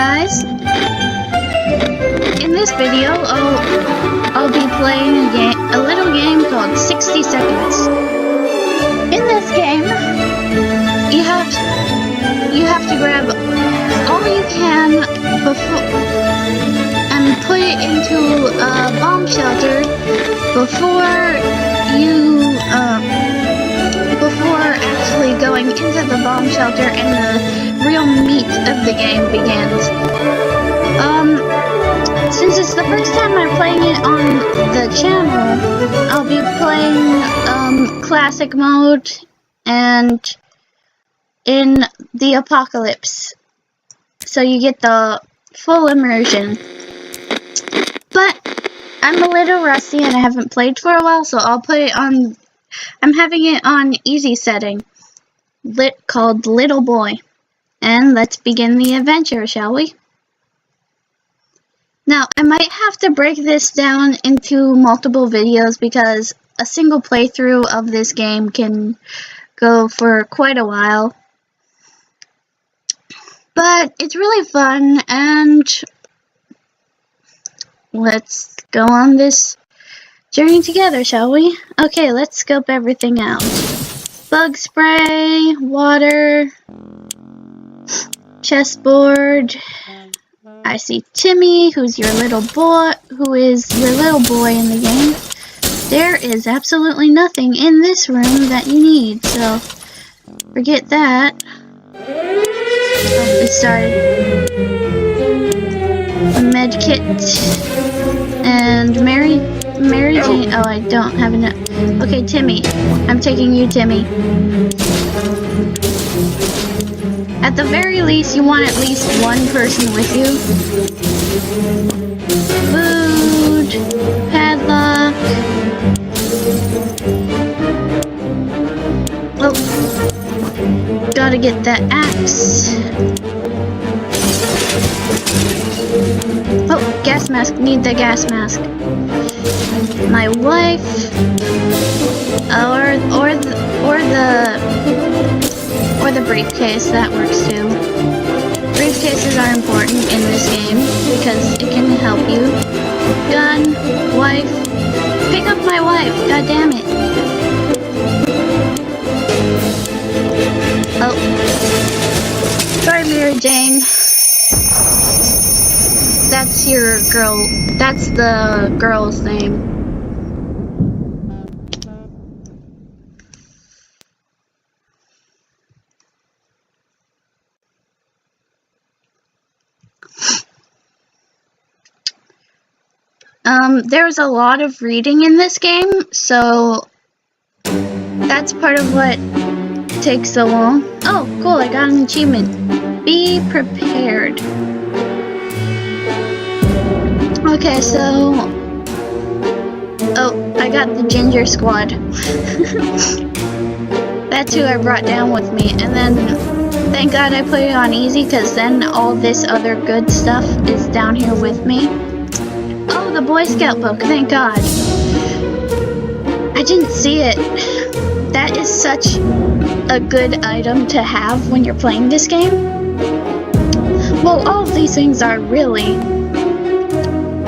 guys. In this video, I'll be playing a little game called 60 Seconds. In this game, you have to grab all you can and put it into a bomb shelter before actually going into the bomb shelter and the real meat of the game begins. Since it's the first time I'm playing it on the channel, I'll be playing classic mode and in the apocalypse, so you get the full immersion. But I'm a little rusty and I haven't played for a while, so I'll put it on. I'm having it on easy setting, called Little Boy. And let's begin the adventure, shall we? Now, I might have to break this down into multiple videos because a single playthrough of this game can go for quite a while. But it's really fun, and let's go on this journey together, shall we? Okay, let's scope everything out. Bug spray, water, chessboard. I see Timmy, who is your little boy in the game. There is absolutely nothing in this room that you need, so forget that. Oh, it started. A med kit and Mary Jane. Oh, I don't have enough. Okay, Timmy. I'm taking you, Timmy. At the very least, you want at least one person with you. Food, padlock. Oh, gotta get that axe. Oh, gas mask. Need the gas mask. My wife, or the briefcase. That works too. Briefcases are important in this game because it can help you. Gun, wife. Pick up my wife. God damn it. Oh. Sorry, Mary Jane. That's your girl. That's the girl's name. There's a lot of reading in this game, so that's part of what takes so long. Oh, cool, I got an achievement. Be prepared. Okay, so... Oh, I got the Ginger Squad. That's who I brought down with me, and then thank God I put it on easy, because then all this other good stuff is down here with me. Oh, the Boy Scout book, thank God. I didn't see it. That is such a good item to have when you're playing this game. Well, all of these things are really.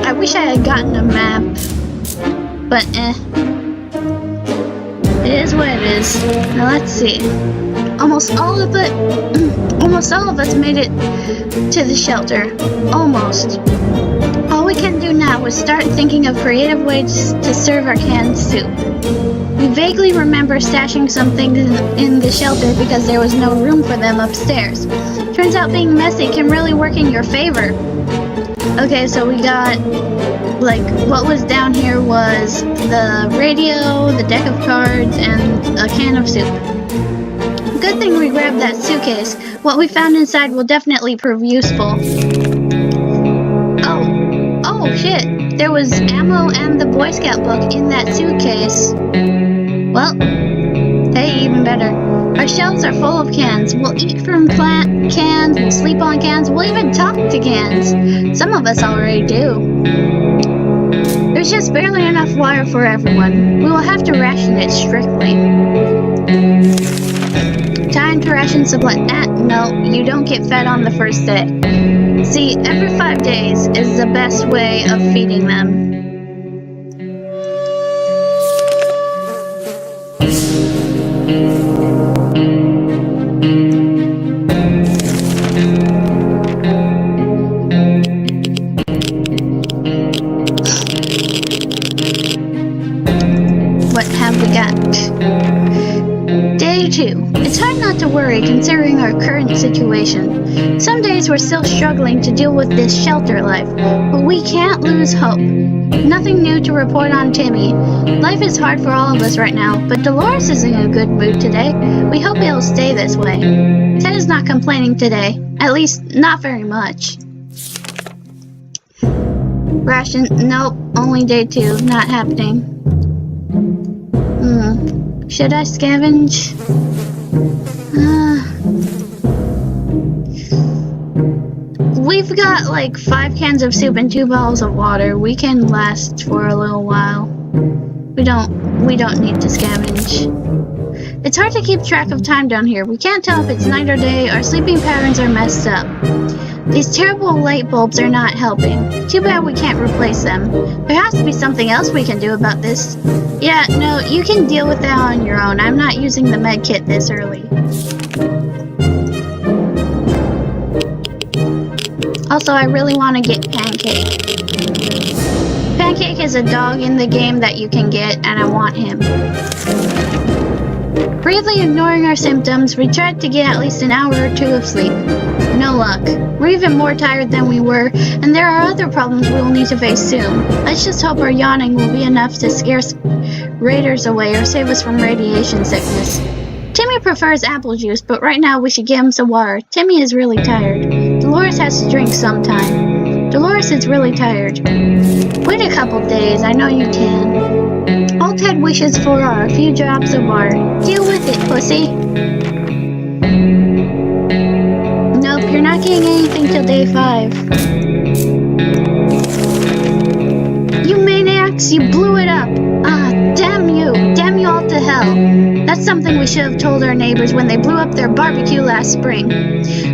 I wish I had gotten a map, but it is what it is. Now let's see. Almost all of us made it to the shelter. Almost. All we can do now is start thinking of creative ways to serve our canned soup. We vaguely remember stashing some things in the shelter because there was no room for them upstairs. Turns out being messy can really work in your favor. Okay, so we got, like, what was down here was the radio, the deck of cards, and a can of soup. Good thing we grabbed that suitcase. What we found inside will definitely prove useful. Oh shit, there was ammo and the Boy Scout book in that suitcase. Well, hey, even better. Our shelves are full of cans. We'll eat from cans, we'll sleep on cans, we'll even talk to cans. Some of us already do. There's just barely enough water for everyone. We will have to ration it strictly. Time to ration supply. No, you don't get fed on the first day. See, every 5 days is the best way of feeding them. What have we got? Day 2. It's hard not to worry considering our current situation. Some days we're still struggling to deal with this shelter life, but we can't lose hope. Nothing new to report on Timmy. Life is hard for all of us right now, but Dolores is in a good mood today. We hope it'll stay this way. Ted is not complaining today, at least not very much. Ration, nope, only day 2, not happening. Should I scavenge? We've got like 5 cans of soup and 2 bottles of water. We can last for a little while. We don't need to scavenge. It's hard to keep track of time down here. We can't tell if it's night or day. Our sleeping patterns are messed up. These terrible light bulbs are not helping. Too bad we can't replace them. There has to be something else we can do about this. Yeah, no, you can deal with that on your own. I'm not using the med kit this early. Also, I really want to get Pancake. Pancake is a dog in the game that you can get, and I want him. Bravely ignoring our symptoms, we tried to get at least an hour or 2 of sleep. No luck. We're even more tired than we were, and there are other problems we will need to face soon. Let's just hope our yawning will be enough to scare raiders away or save us from radiation sickness. Timmy prefers apple juice, but right now we should give him some water. Timmy is really tired. Dolores has to drink sometime. Dolores is really tired. Wait a couple days, I know you can. All Ted wishes for are a few drops of water. Deal with it, pussy. Nope, you're not getting anything till day 5. You maniacs, you blew it up. Ah, damn you. Damn you all to hell. That's something we should have told our neighbors when they blew up their barbecue last spring.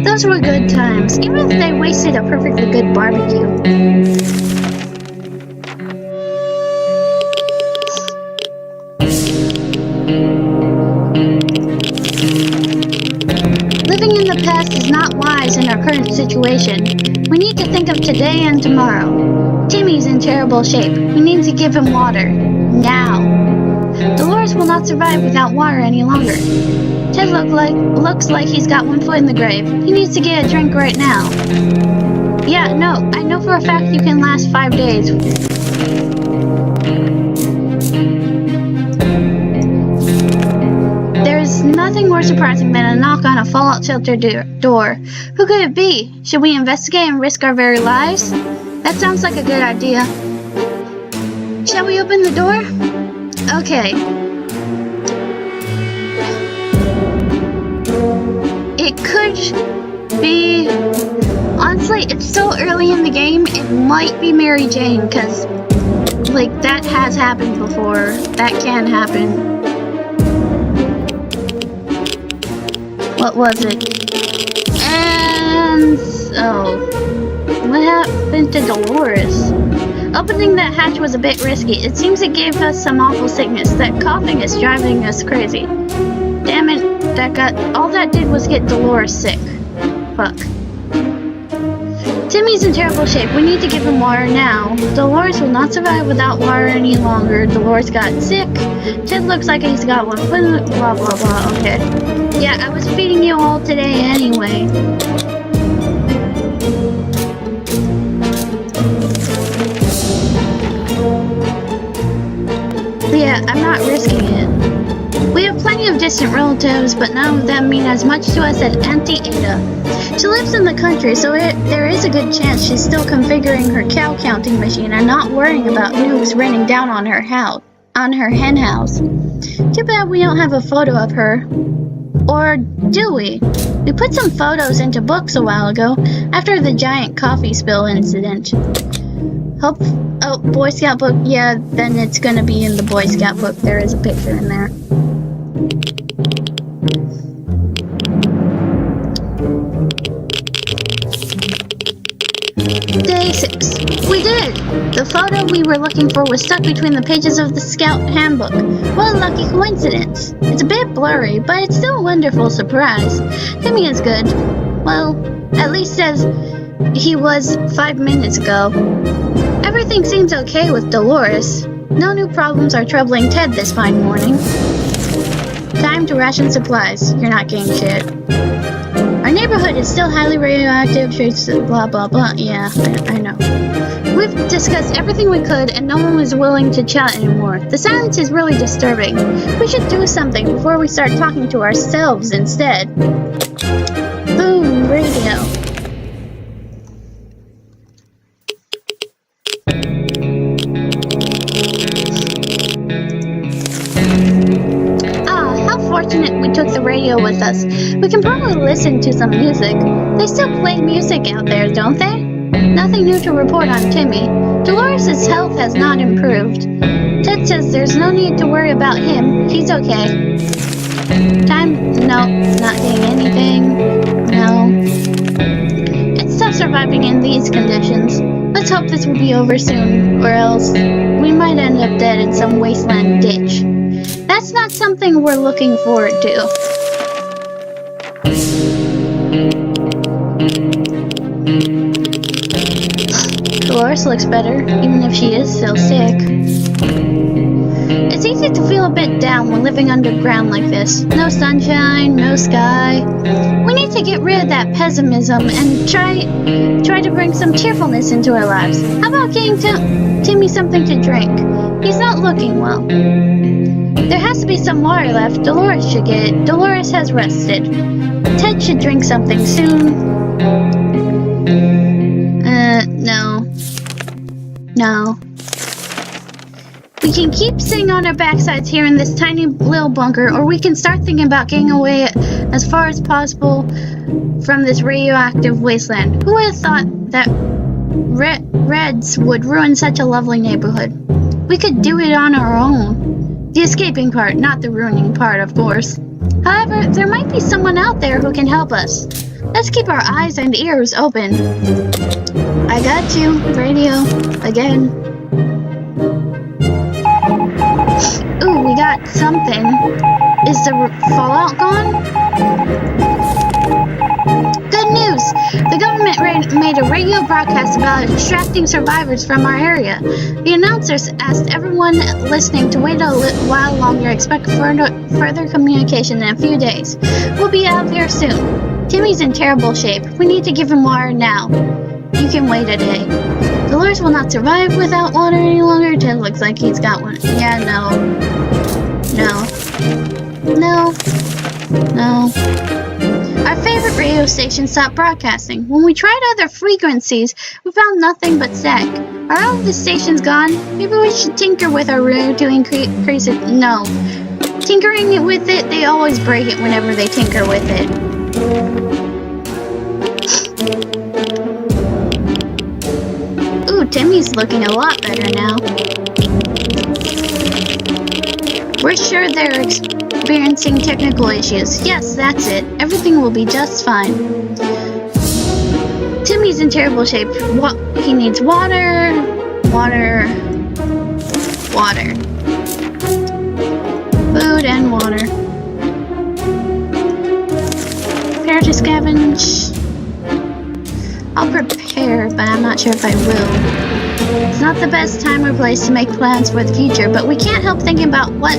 Those were good times, even if they wasted a perfectly good barbecue. Living in the past is not wise in our current situation. We need to think of today and tomorrow. Timmy's in terrible shape. We need to give him water. Now. Dolores will not survive without water any longer. Ted looks like he's got 1 foot in the grave. He needs to get a drink right now. Yeah, no, I know for a fact you can last 5 days. There's nothing more surprising than a knock on a Fallout shelter door. Who could it be? Should we investigate and risk our very lives? That sounds like a good idea. Shall we open the door? Okay. It could be... Honestly, it's so early in the game, it might be Mary Jane, because, like, that has happened before. That can happen. What was it? And... oh. What happened to Dolores? Opening that hatch was a bit risky. It seems it gave us some awful sickness. That coughing is driving us crazy. Damn it, all that did was get Dolores sick. Fuck. Timmy's in terrible shape. We need to give him water now. Dolores will not survive without water any longer. Dolores got sick. Ted looks like he's got 1 foot in the... blah blah blah. Okay. Yeah, I was feeding you all today anyway. Yeah, I'm not risking it. We have plenty of distant relatives, but none of them mean as much to us as Auntie Ada. She lives in the country, so there is a good chance she's still configuring her cow counting machine and not worrying about nukes raining down on her hen house. Too bad we don't have a photo of her. Or do we? We put some photos into books a while ago, after the giant coffee spill incident. Oh, Boy Scout book. Yeah, then it's gonna be in the Boy Scout book. There is a picture in there. We did! The photo we were looking for was stuck between the pages of the Scout handbook. What a lucky coincidence. It's a bit blurry, but it's still a wonderful surprise. Timmy is good. Well, at least as he was 5 minutes ago. Everything seems okay with Dolores. No new problems are troubling Ted this fine morning. Time to ration supplies. You're not getting shit. Our neighborhood is still highly radioactive, blah blah blah. Yeah, I know. We've discussed everything we could and no one was willing to chat anymore. The silence is really disturbing. We should do something before we start talking to ourselves instead. Boom, radio. Fortunate we took the radio with us. We can probably listen to some music. They still play music out there, don't they? Nothing new to report on Timmy. Dolores' health has not improved. Ted says there's no need to worry about him. He's okay. No, not doing anything. No. It's tough surviving in these conditions. Let's hope this will be over soon, or else we might end up dead in some wasteland ditch. That's not something we're looking forward to. Dolores looks better, even if she is still sick. It's easy to feel a bit down when living underground like this. No sunshine, no sky. We need to get rid of that pessimism and try to bring some cheerfulness into our lives. How about getting Timmy something to drink? He's not looking well. There has to be some water left. Dolores should get it. Dolores has rested. Ted should drink something soon. No. We can keep sitting on our backsides here in this tiny little bunker, or we can start thinking about getting away as far as possible from this radioactive wasteland. Who would have thought that Reds would ruin such a lovely neighborhood? We could do it on our own. The escaping part, not the ruining part, of course. However, there might be someone out there who can help us. Let's keep our eyes and ears open. I got you, radio, again. Ooh, we got something. Is the fallout gone? Good news! The government made a radio broadcast about extracting survivors from our area. The announcers asked everyone listening to wait a while longer, expect further communication in a few days. We'll be out here soon. Timmy's in terrible shape. We need to give him water now. You can wait a day. Dolores will not survive without water any longer. Ted looks like he's got one. Yeah, no. Our favorite radio station stopped broadcasting. When we tried other frequencies, we found nothing but static. Are all of the stations gone? Maybe we should tinker with our radio to increase it. No. Tinkering with it, they always break it whenever they tinker with it. Ooh, Timmy's looking a lot better now. We're sure they're experiencing technical issues. Yes, that's it. Everything will be just fine. Timmy's in terrible shape. He needs water. Food and water. Prepare to scavenge. I'll prepare, but I'm not sure if I will. It's not the best time or place to make plans for the future, but we can't help thinking about what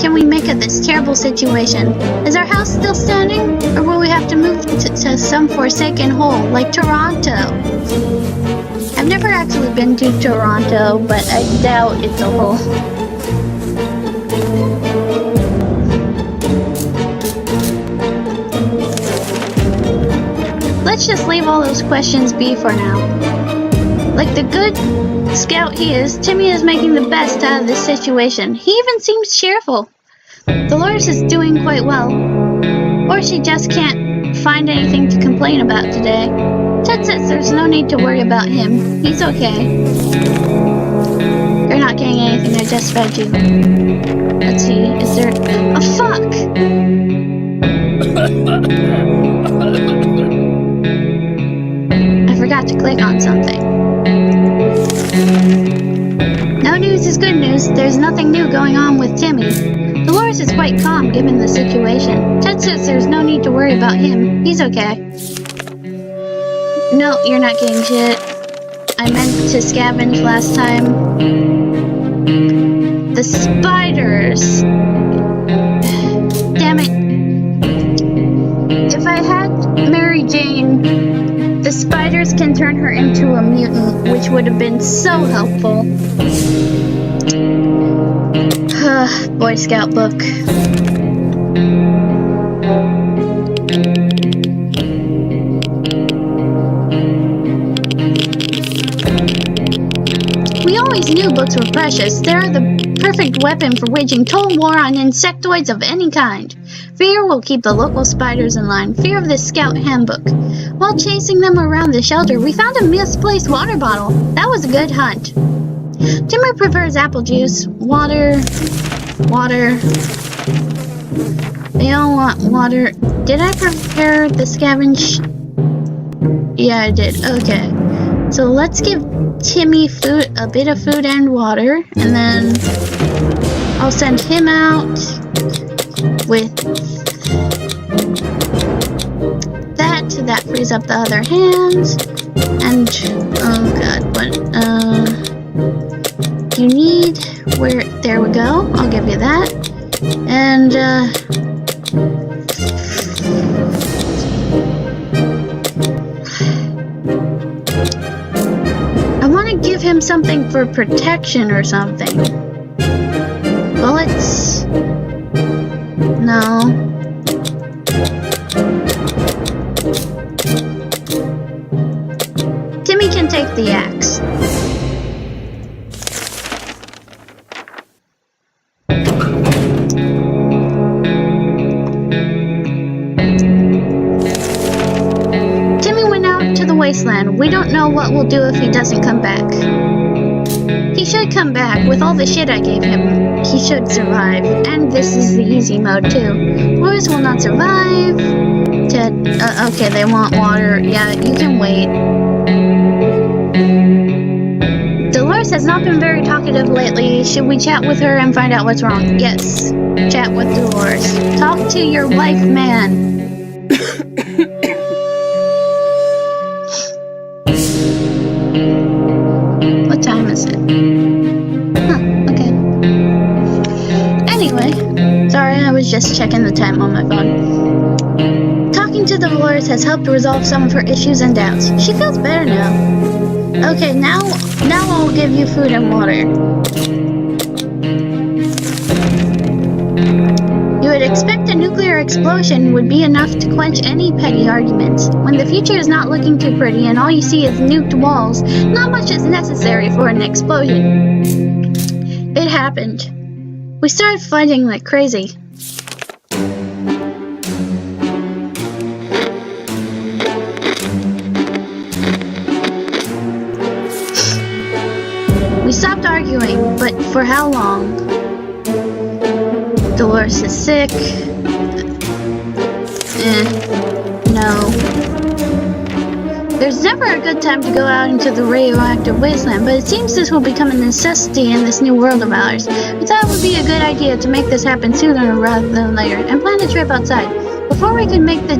can we make of this terrible situation. Is our house still standing, or will we have to move to some forsaken hole, like Toronto? I've never actually been to Toronto, but I doubt it's a hole. Let's just leave all those questions be for now. Like the good scout he is, Timmy is making the best out of this situation. He even seems cheerful. Dolores is doing quite well. Or she just can't find anything to complain about today. Ted says there's no need to worry about him. He's okay. You're not getting anything, I just fed you. Let's see, is there... Oh, fuck! I forgot to click on something. No news is good news. There's nothing new going on with Timmy. Dolores is quite calm given the situation. Ted says there's no need to worry about him. He's okay. No, you're not getting shit. I meant to scavenge last time. The spiders. Damn it. If I had Mary Jane, the spiders can turn her into a mutant, which would have been so helpful. Boy Scout book. We always knew books were precious. They are the perfect weapon for waging total war on insectoids of any kind. Fear will keep the local spiders in line. Fear of the Scout Handbook. While chasing them around the shelter, we found a misplaced water bottle. That was a good hunt. Timmy prefers apple juice. Water. They all want water. Did I prepare the scavenge? Yeah, I did. Okay. So let's give Timmy food, a bit of food and water, and then I'll send him out with that. That frees up the other hands. And oh god, what you need? Where? There we go. I'll give you that. And I want to give him something for protection or something. Bullets? No. Timmy can take the axe. Wasteland. We don't know what we'll do if he doesn't come back. He should come back. With all the shit I gave him, he should survive. And this is the easy mode too. Boys will not survive. Ted, okay, they want water. Yeah, you can wait. Dolores has not been very talkative lately. Should we chat with her and find out what's wrong? Yes. Chat with Dolores. Talk to your wife, man. What time is it? Huh, okay. Anyway, sorry, I was just checking the time on my phone. Talking to Dolores has helped resolve some of her issues and doubts. She feels better now. Okay, now I'll give you food and water. You would expect a nuclear explosion would be enough to quench any petty arguments. When the future is not looking too pretty and all you see is nuked walls, not much is necessary for an explosion. It happened. We started fighting like crazy. We stopped arguing, but for how long? Dolores is sick. No. There's never a good time to go out into the radioactive wasteland, but it seems this will become a necessity in this new world of ours. We thought it would be a good idea to make this happen sooner rather than later, and plan a trip outside. Before we could make the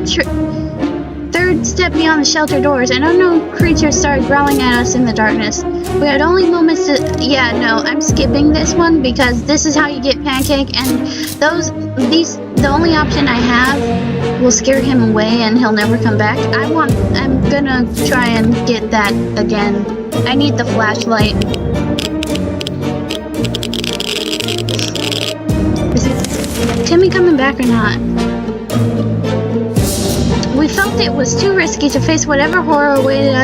third step beyond the shelter doors, an unknown creature started growling at us in the darkness. We had only moments to... Yeah, no, I'm skipping this one because this is how you get Pancake, and the only option I have will scare him away and he'll never come back. I'm gonna try and get that again. I need the flashlight. Is Timmy coming back or not? We felt it was too risky to face whatever horror waited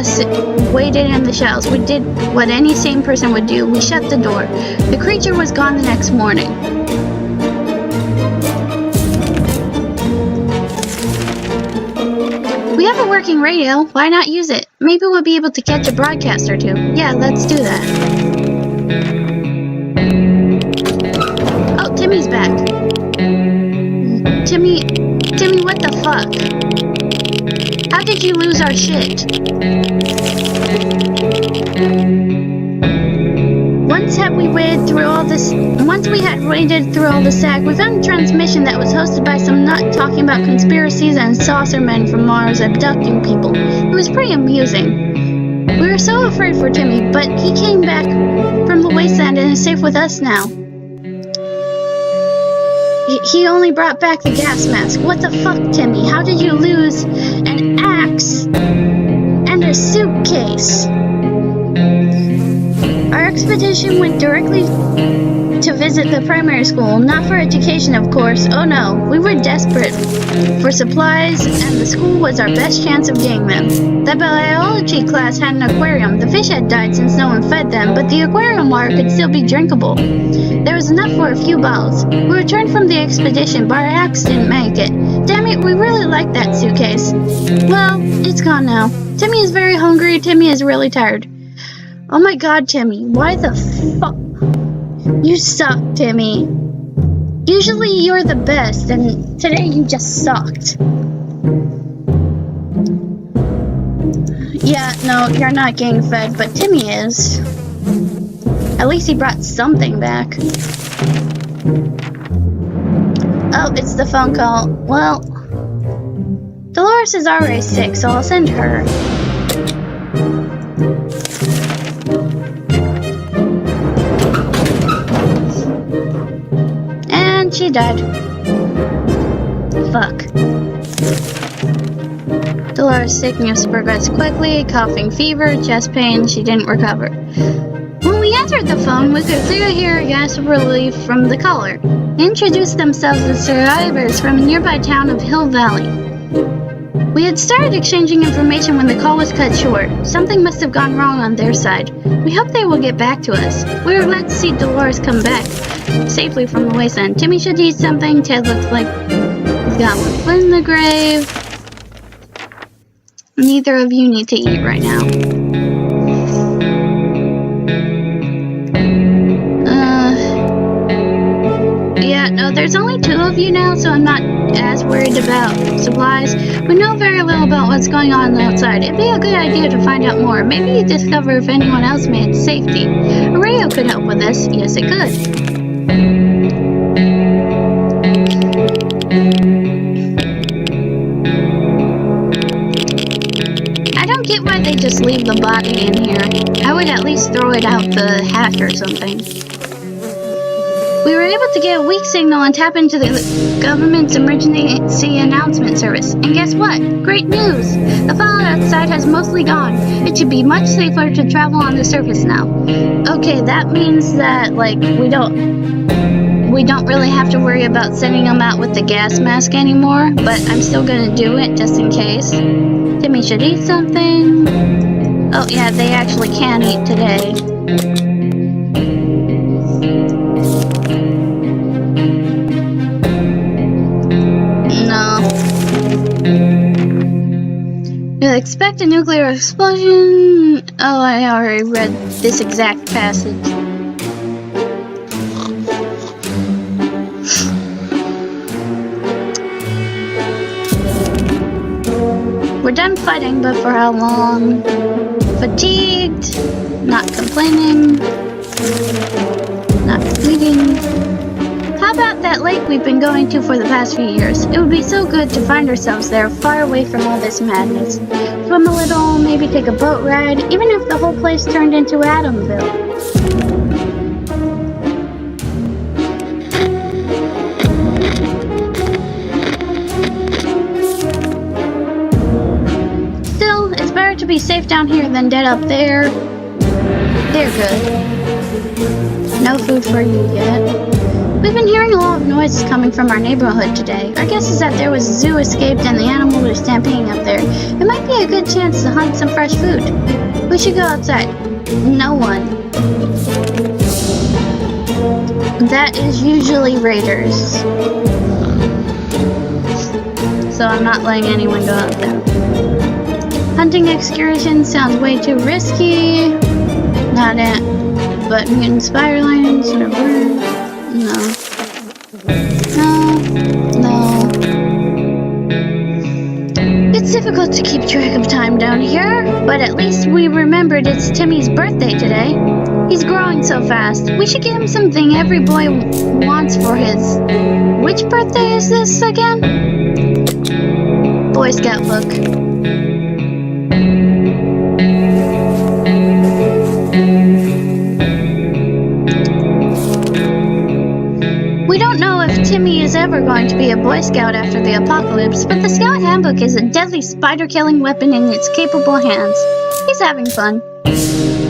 in the shells. We did what any sane person would do. We shut the door. The creature was gone the next morning. We have a working radio. Why not use it? Maybe we'll be able to catch a broadcast or two. Yeah, let's do that. Oh, Timmy's back. Timmy, what the fuck? How did you lose our shit? we had waded through all the sag, we found a transmission that was hosted by some nut talking about conspiracies and saucer men from Mars abducting people. It was pretty amusing. We were so afraid for Timmy, but he came back from the wasteland and is safe with us now. He only brought back the gas mask. What the fuck, Timmy? How did you lose an axe and a suitcase? Our expedition went directly to visit the primary school, not for education, of course. Oh no, we were desperate for supplies, and the school was our best chance of getting them. The biology class had an aquarium. The fish had died since no one fed them, but the aquarium water could still be drinkable. There was enough for a few bottles. We returned from the expedition, but our axe didn't make it. Damn it, we really liked that suitcase. Well, it's gone now. Timmy is very hungry. Timmy is really tired. Oh my god, Timmy, why the fuck? You suck, Timmy. Usually you're the best, and today you just sucked. Yeah, no, you're not getting fed, but Timmy is. At least he brought something back. Oh, it's the phone call. Well, Dolores is already sick, so I'll send her. And she died. Fuck. Dolores' sickness progressed quickly, coughing fever, chest pain. She didn't recover. When we answered the phone, we could clearly hear a gasp of relief from the caller. They introduced themselves as survivors from a nearby town of Hill Valley. We had started exchanging information when the call was cut short. Something must have gone wrong on their side. We hope they will get back to us. We were glad to see Dolores come back safely from the wasteland. Timmy should eat something. Ted looks like he's got one foot in the grave. Neither of you need to eat right now. Yeah, no, there's only 2 of you now, so I'm not as worried about supplies. We know very little about what's going on outside. It'd be a good idea to find out more. Maybe discover if anyone else made it to safety. A radio could help with this. Yes, it could. I don't get why they just leave the body in here. I would at least throw it out the hatch or something. We were able to get a weak signal and tap into the government's emergency announcement service. And guess what? Great news! The fallout outside has mostly gone. It should be much safer to travel on the surface now. Okay, that means that, like, we don't really have to worry about sending them out with the gas mask anymore, but I'm still gonna do it just in case. Timmy should eat something. Oh yeah, they actually can eat today. You'll expect a nuclear explosion. Oh, I already read this exact passage. We're done fighting, but for how long? Fatigued, not complaining, not bleeding. How about that lake we've been going to for the past few years? It would be so good to find ourselves there, far away from all this madness. Swim a little, maybe take a boat ride, even if the whole place turned into Adamville. Still, it's better to be safe down here than dead up there. They're good. No food for you yet. We've been hearing a lot of noises coming from our neighborhood today. Our guess is that there was a zoo escaped and the animals are stampeding up there. It might be a good chance to hunt some fresh food. We should go outside. No one. That is usually raiders. So I'm not letting anyone go out there. Hunting excursion sounds way too risky. Not it. But mutant spider lions or birds. No. No. No. It's a difficult to keep track of time down here, but at least we remembered it's Timmy's birthday today. He's growing so fast. We should give him something every boy wants for his... Which birthday is this again? Boy Scout book. We don't know if Timmy is ever going to be a Boy Scout after the apocalypse, but the Scout Handbook is a deadly spider-killing weapon in its capable hands. He's having fun.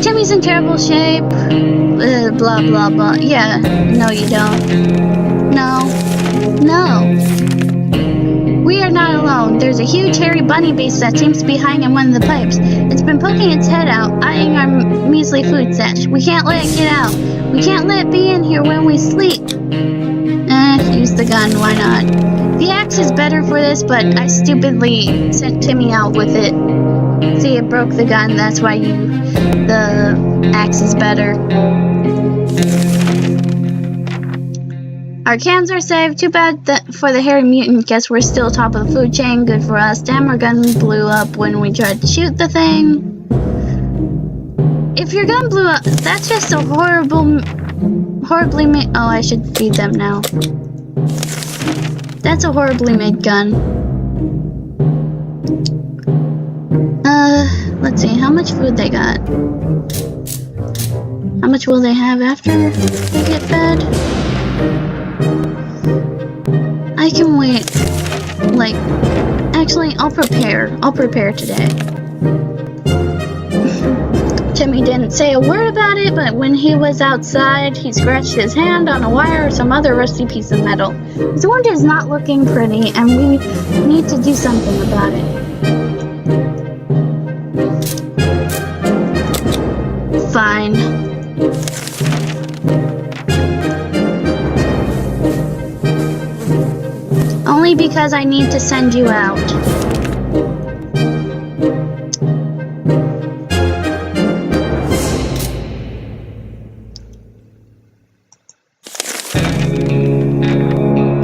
Timmy's in terrible shape. Blah, blah, blah. Yeah, no you don't. No. We are not alone. There's a huge hairy bunny beast that seems to be hiding in one of the pipes. It's been poking its head out, eyeing our measly food stash. We can't let it get out. We can't let it be in here when we sleep. Use the gun, why not? The axe is better for this, but I stupidly sent Timmy out with it. See, it broke the gun, that's why the axe is better. Our cans are saved. Too bad for the hairy mutant. Guess we're still top of the food chain. Good for us. Damn, our gun blew up when we tried to shoot the thing. If your gun blew up, that's just a horribly made... Oh, I should feed them now. That's a horribly made gun. Let's see, how much food they got? How much will they have after they get fed? I can wait. Like, actually, I'll prepare today. Timmy didn't say a word about it, but when he was outside, he scratched his hand on a wire or some other rusty piece of metal. His wound is not looking pretty, and we need to do something about it. Fine. Only because I need to send you out.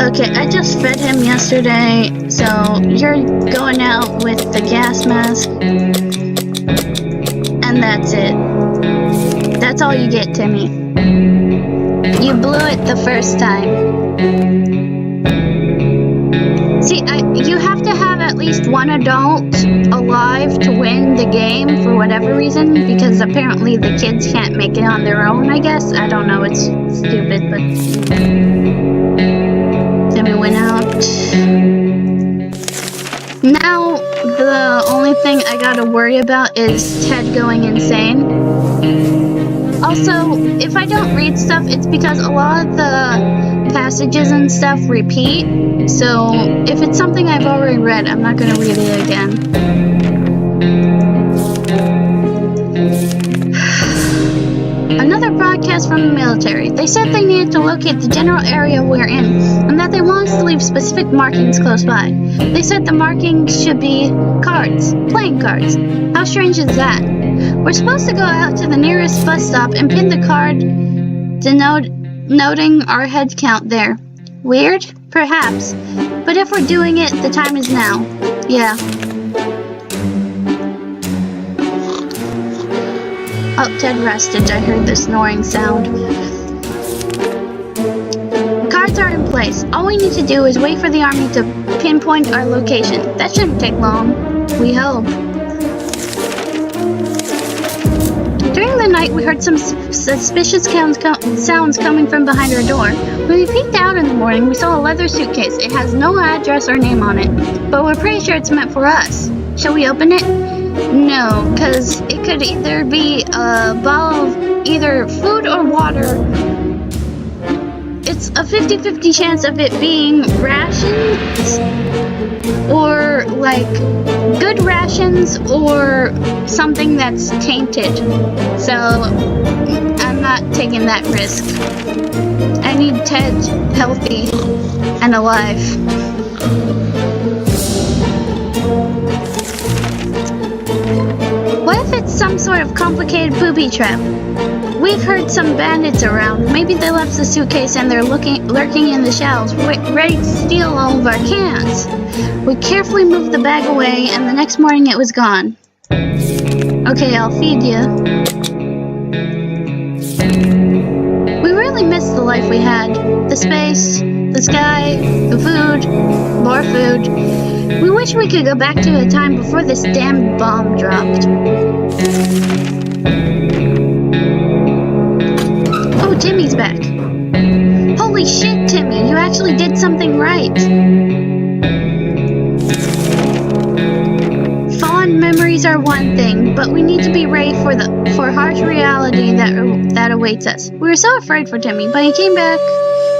Okay, I just fed him yesterday, so you're going out with the gas mask. And that's it. That's all you get, Timmy. You blew it the first time. See, you have to have at least one adult alive to win the game for whatever reason, because apparently the kids can't make it on their own, I guess. I don't know, it's stupid, but... Timmy went out. Now, the only thing I gotta worry about is Ted going insane. Also, if I don't read stuff, it's because a lot of the passages and stuff repeat. So, if it's something I've already read, I'm not gonna read it again. Another broadcast from the military. They said they needed to locate the general area we're in, and that they want us to leave specific markings close by. They said the markings should be cards, playing cards. How strange is that? We're supposed to go out to the nearest bus stop and pin the card denoting our head count there. Weird? Perhaps. But if we're doing it, the time is now. Yeah. Oh, Ted rested. I heard the snoring sound. The cards are in place. All we need to do is wait for the army to pinpoint our location. That shouldn't take long. We hope. During the night, we heard some suspicious sounds coming from behind our door. When we peeked out in the morning, we saw a leather suitcase. It has no address or name on it, but we're pretty sure it's meant for us. Shall we open it? No, because it could either be a bottle of either food or water. It's a 50-50 chance of it being rations, or like good rations, or something that's tainted. So I'm not taking that risk. I need Ted healthy and alive. What if it's some sort of complicated barricaded booby trap. We've heard some bandits around. Maybe they left the suitcase and they're lurking in the shelves, ready to steal all of our cans. We carefully moved the bag away, and the next morning it was gone. Okay, I'll feed you. We really missed the life we had. The space, the sky, the food, more food. We wish we could go back to a time before this damn bomb dropped. Oh, Timmy's back. Holy shit, Timmy, you actually did something right. Fond memories are one thing, but we need to be ready for harsh reality that awaits us. We were so afraid for Timmy, but he came back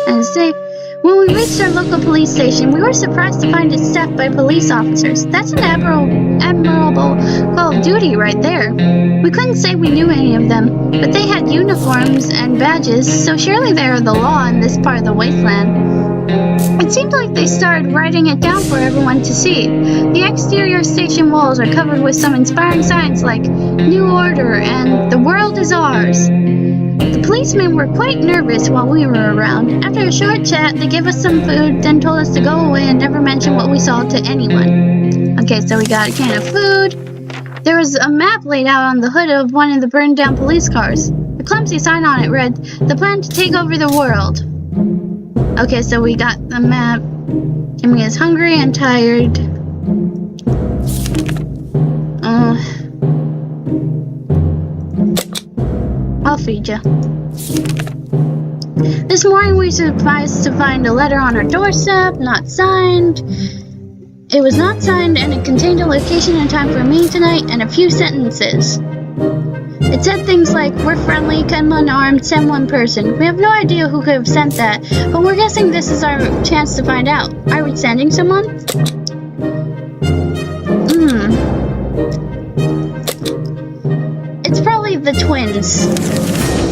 and is safe. When we reached our local police station, we were surprised to find it staffed by police officers. That's an admirable call of duty right there. We couldn't say we knew any of them, but they had uniforms and badges, so surely they are the law in this part of the wasteland. It seemed like they started writing it down for everyone to see. The exterior station walls are covered with some inspiring signs like New Order and The World is Ours. The policemen were quite nervous while we were around. After a short chat, they gave us some food, then told us to go away and never mention what we saw to anyone. Okay, so we got a can of food. There was a map laid out on the hood of one of the burned down police cars. The clumsy sign on it read, "The plan to take over the world." Okay, so we got the map. Timmy is hungry and tired. I'll feed you. This morning we were surprised to find a letter on our doorstep, not signed. It was not signed and it contained a location and time for a meeting tonight and a few sentences. It said things like, "We're friendly, come unarmed, send one person." We have no idea who could have sent that, but we're guessing this is our chance to find out. Are we sending someone? It's probably the twins.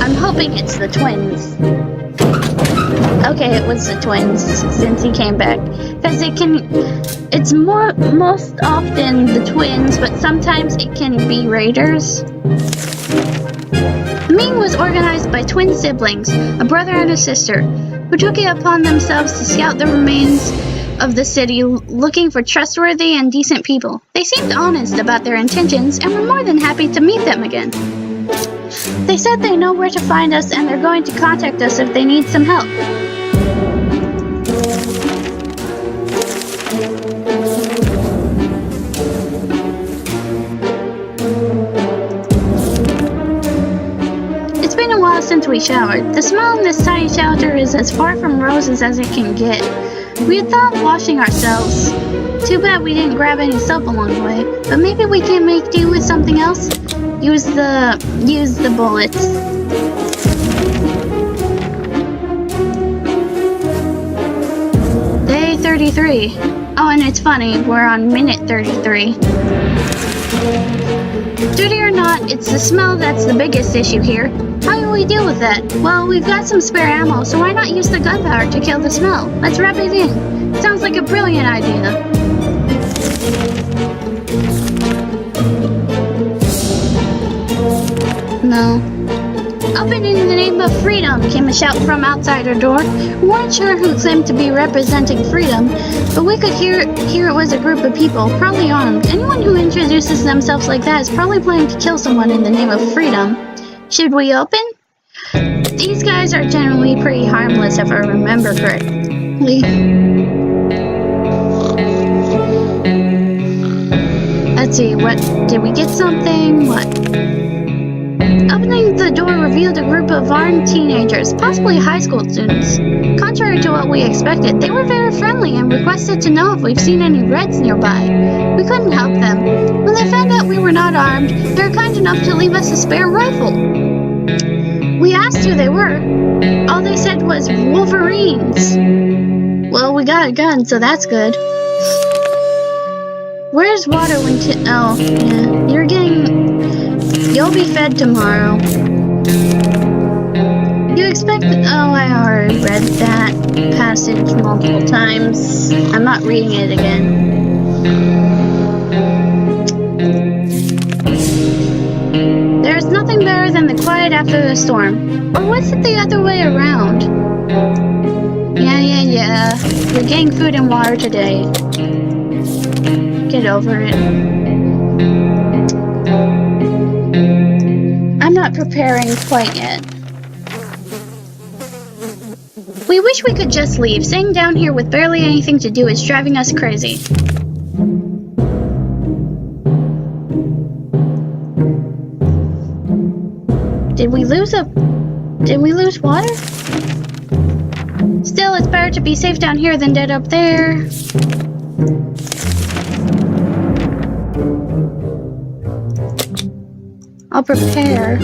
I'm hoping it's the twins. Okay, it was the twins since he came back. Because it's most often the twins, but sometimes it can be raiders. The meeting was organized by twin siblings, a brother and a sister, who took it upon themselves to scout the remains of the city, looking for trustworthy and decent people. They seemed honest about their intentions and were more than happy to meet them again. They said they know where to find us and they're going to contact us if they need some help. It's been a while since we showered. The smell in this tiny shelter is as far from roses as it can get. We had thought of washing ourselves. Too bad we didn't grab any soap along the way, but maybe we can make do with something else. Use the bullets. Day 33. Oh, and it's funny, we're on minute 33. Duty or not, it's the smell that's the biggest issue here. How do we deal with that? Well, we've got some spare ammo, so why not use the gunpowder to kill the smell? Let's wrap it in. Sounds like a brilliant idea. No. Open in the name of freedom, came a shout from outside our door. We weren't sure who claimed to be representing freedom, but we could hear it was a group of people, probably armed. Anyone who introduces themselves like that is probably planning to kill someone in the name of freedom. Should we open? These guys are generally pretty harmless if I remember correctly. Let's see, what did we get something? What? Opening the door revealed a group of armed teenagers, possibly high school students. Contrary to what we expected, they were very friendly and requested to know if we've seen any Reds nearby. We couldn't help them. When they found out we were not armed, they were kind enough to leave us a spare rifle. We asked who they were. All they said was Wolverines. Well, we got a gun, so that's good. Where's water when oh, yeah. You'll be fed tomorrow. You expect oh, I already read that passage multiple times. I'm not reading it again. There's nothing after the storm. Or was it the other way around? Yeah. You're getting food and water today. Get over it. I'm not preparing quite yet. We wish we could just leave. Staying down here with barely anything to do is driving us crazy. Did we lose water? Still, it's better to be safe down here than dead up there. I'll prepare.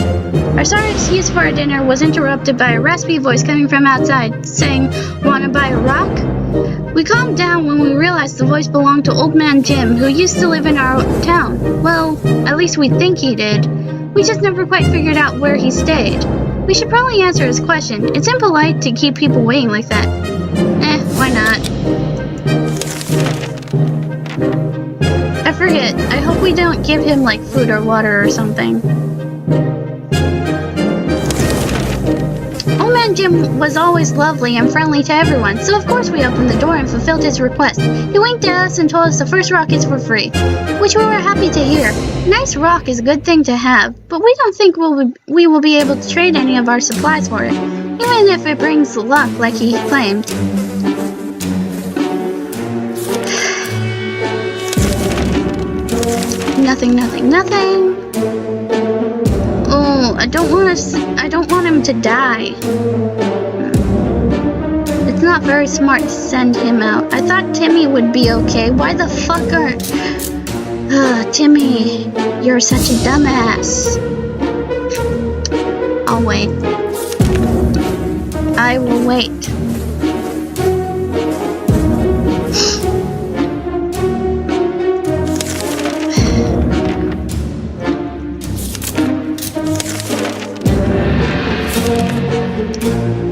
Our sorry excuse for our dinner was interrupted by a raspy voice coming from outside, saying, "Wanna buy a rock?" We calmed down when we realized the voice belonged to Old Man Jim, who used to live in our town. Well, at least we think he did. We just never quite figured out where he stayed. We should probably answer his question. It's impolite to keep people waiting like that. Why not? I forget. I hope we don't give him, like, food or water or something. Old Man Jim was always lovely and friendly to everyone, so of course we opened the door and fulfilled his request. He winked at us and told us the first rock is for free, which we were happy to hear. A nice rock is a good thing to have, but we don't think we will be able to trade any of our supplies for it, even if it brings luck like he claimed. Nothing. Oh, I don't want him to die. It's not very smart to send him out. I thought Timmy would be okay. Why the fuck aren't... Timmy, you're such a dumbass. I'll wait. I will wait.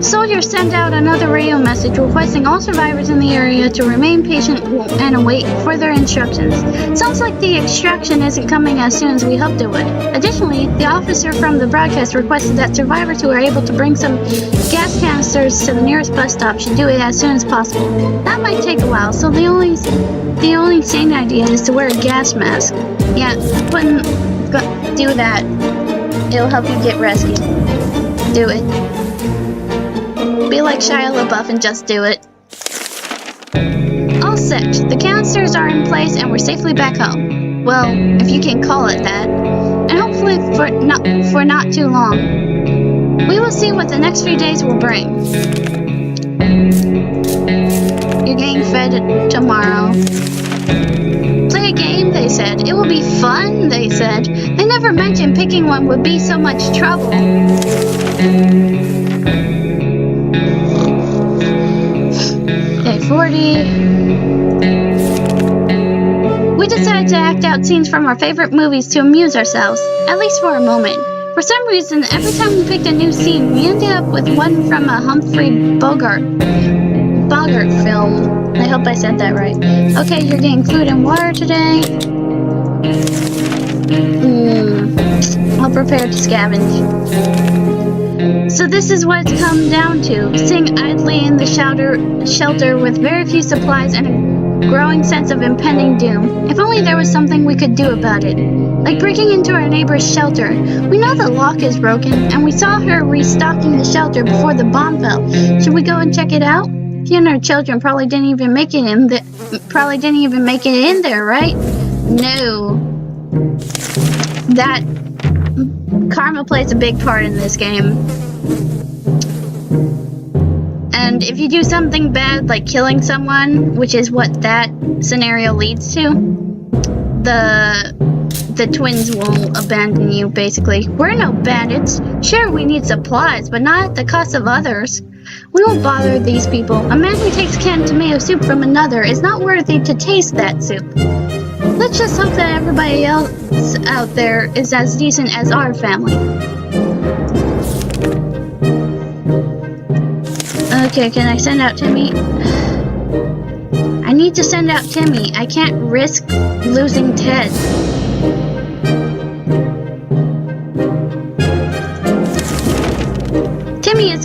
Soldiers sent out another radio message requesting all survivors in the area to remain patient and await further instructions. Sounds like the extraction isn't coming as soon as we hoped it would. Additionally, the officer from the broadcast requested that survivors who are able to bring some gas canisters to the nearest bus stop should do it as soon as possible. That might take a while, so the only sane idea is to wear a gas mask. Yeah, do that. It'll help you get rescued. Do it. Be like Shia LaBeouf and just do it. All set. The canisters are in place and we're safely back home. Well, if you can call it that. And hopefully for not too long. We will see what the next few days will bring. You're getting fed tomorrow. Play a game, they said. It will be fun, they said. They never mentioned picking one would be so much trouble. Day 40. We decided to act out scenes from our favorite movies to amuse ourselves, at least for a moment. For some reason, every time we picked a new scene, we ended up with one from a Humphrey Bogart film. I hope I said that right. Okay, you're getting food and water today. I'll prepare to scavenge. So this is what it's come down to. Sitting idly in the shelter with very few supplies and a growing sense of impending doom. If only there was something we could do about it. Like breaking into our neighbor's shelter. We know the lock is broken, and we saw her restocking the shelter before the bomb fell. Should we go and check it out? You and our children probably didn't even make it in there, right? No. That karma plays a big part in this game. And if you do something bad, like killing someone, which is what that scenario leads to, the twins will abandon you, basically. We're no bandits. Sure, we need supplies, but not at the cost of others. We won't bother these people. A man who takes canned tomato soup from another is not worthy to taste that soup. Let's just hope that everybody else out there is as decent as our family. Okay, can I send out Timmy? I need to send out Timmy. I can't risk losing Ted.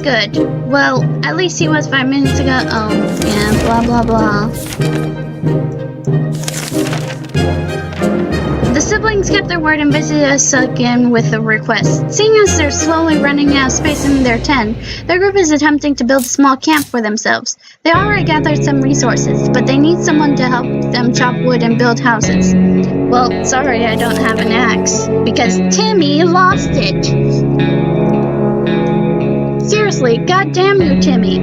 good. Well, at least he was 5 minutes ago. Oh, yeah, blah, blah, blah. The siblings kept their word and visited us again with a request. Seeing as they're slowly running out of space in their tent, their group is attempting to build a small camp for themselves. They already gathered some resources, but they need someone to help them chop wood and build houses. Well, sorry, I don't have an axe, because Timmy lost it. Seriously, goddamn you, Timmy.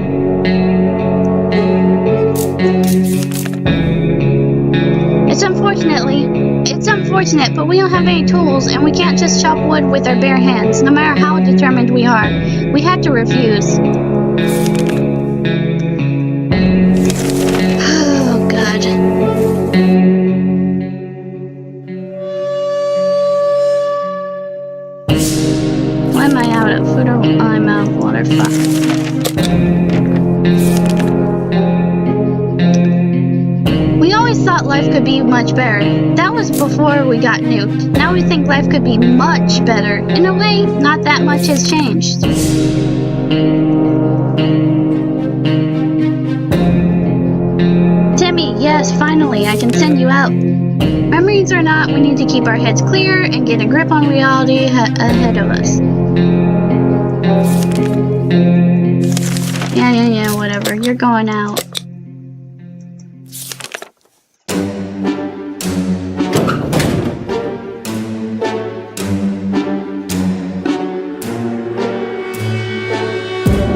It's unfortunate, but we don't have any tools, and we can't just chop wood with our bare hands, no matter how determined we are. We had to refuse. Oh, God. Why am I out of food or I'm out of water? Fuck. Thought life could be much better. That was before we got nuked. Now we think life could be much better. In a way, not that much has changed. Timmy, yes, finally, I can send you out. Memories or not, we need to keep our heads clear and get a grip on reality ahead of us. Yeah, whatever. You're going out.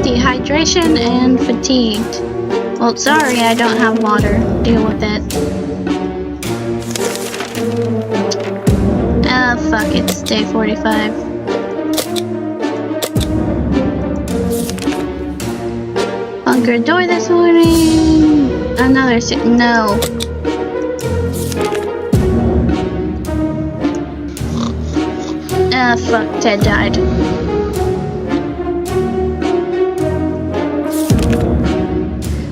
Dehydration and fatigued. Well, sorry, I don't have water. Deal with it. Fuck it. It's day 45. Bunker door this morning. Another no. Fuck. Ted died.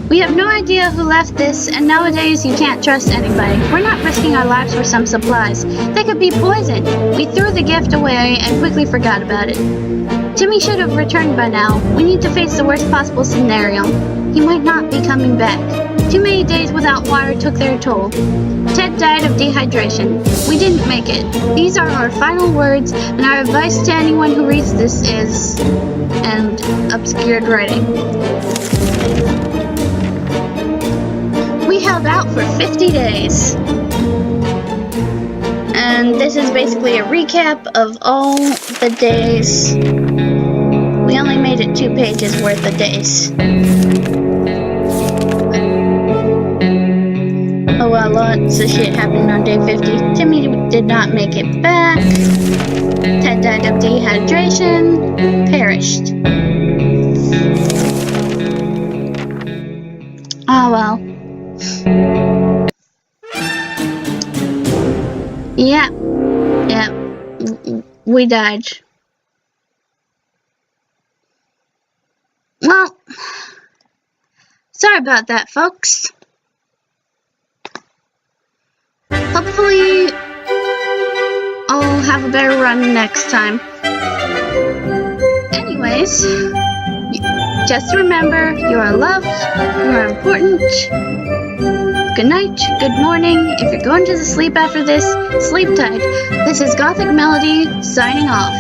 We have no idea who left this, and nowadays you can't trust anybody. We're not risking our lives for some supplies. They could be poisoned. We threw the gift away and quickly forgot about it. Timmy should have returned by now. We need to face the worst possible scenario. He might not be coming back. Too many days without water took their toll. Ted died of dehydration. We didn't make it. These are our final words, and our advice to anyone who reads this is... and obscured writing. We held out for 50 days. And this is basically a recap of all the days. We only made it 2 pages worth of days. Oh well, lots of shit happened on day 50. Timmy did not make it back. Ted died of dehydration. Perished. Oh well. Yeah, we died. Well, sorry about that, folks. Hopefully, I'll have a better run next time. Anyways, just remember, you are loved, you are important. Good night, good morning. If you're going to sleep after this, sleep tight. This is Gothic Melody, signing off.